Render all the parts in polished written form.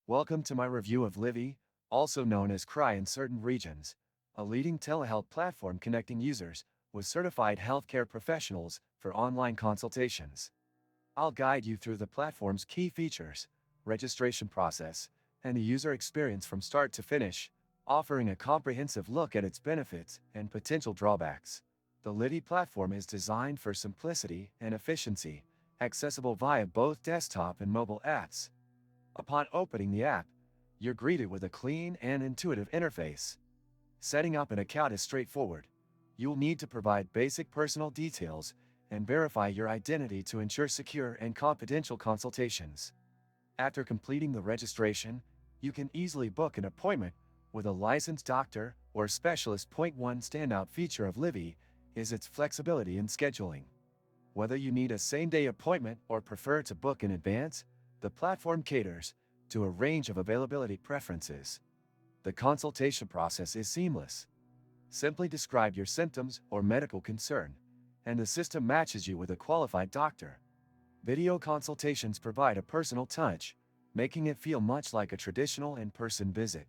Welcome to my review of Livi, also known as Cry in certain regions, a leading telehealth platform connecting users with certified healthcare professionals for online consultations. I'll guide you through the platform's key features, registration process, and the user experience from start to finish, offering a comprehensive look at its benefits and potential drawbacks. The Livi platform is designed for simplicity and efficiency, accessible via both desktop and mobile apps. Upon opening the app, you're greeted with a clean and intuitive interface. Setting up an account is straightforward. You'll need to provide basic personal details and verify your identity to ensure secure and confidential consultations. After completing the registration, you can easily book an appointment with a licensed doctor or specialist. One standout feature of Livi is its flexibility in scheduling. Whether you need a same-day appointment or prefer to book in advance, the platform caters to a range of availability preferences. The consultation process is seamless. Simply describe your symptoms or medical concern, and the system matches you with a qualified doctor. Video consultations provide a personal touch, making it feel much like a traditional in-person visit.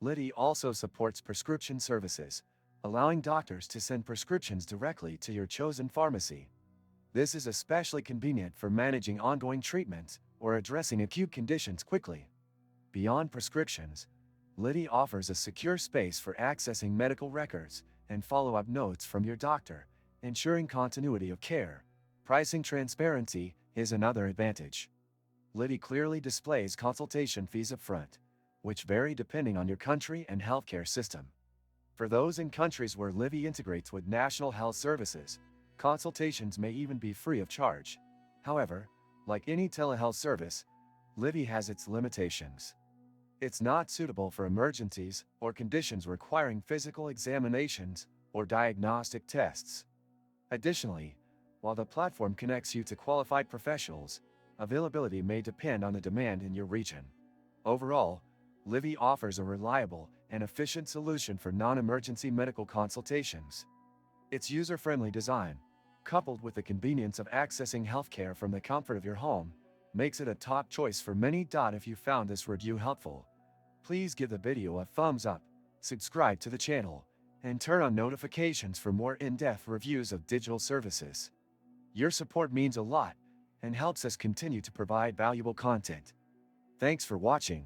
Livi also supports prescription services, allowing doctors to send prescriptions directly to your chosen pharmacy. This is especially convenient for managing ongoing treatments or addressing acute conditions quickly. Beyond prescriptions, Livi offers a secure space for accessing medical records and follow-up notes from your doctor, ensuring continuity of care. Pricing transparency is another advantage. Livi clearly displays consultation fees upfront, which vary depending on your country and healthcare system. For those in countries where Livi integrates with national health services, consultations may even be free of charge. However, like any telehealth service, Livi has its limitations. It's not suitable for emergencies or conditions requiring physical examinations or diagnostic tests. Additionally, while the platform connects you to qualified professionals, availability may depend on the demand in your region. Overall, Livi offers a reliable and efficient solution for non-emergency medical consultations. Its user-friendly design, coupled with the convenience of accessing healthcare from the comfort of your home, makes it a top choice for many. If you found this review helpful, please give the video a thumbs up, subscribe to the channel, and turn on notifications for more in-depth reviews of digital services. Your support means a lot and helps us continue to provide valuable content. Thanks for watching.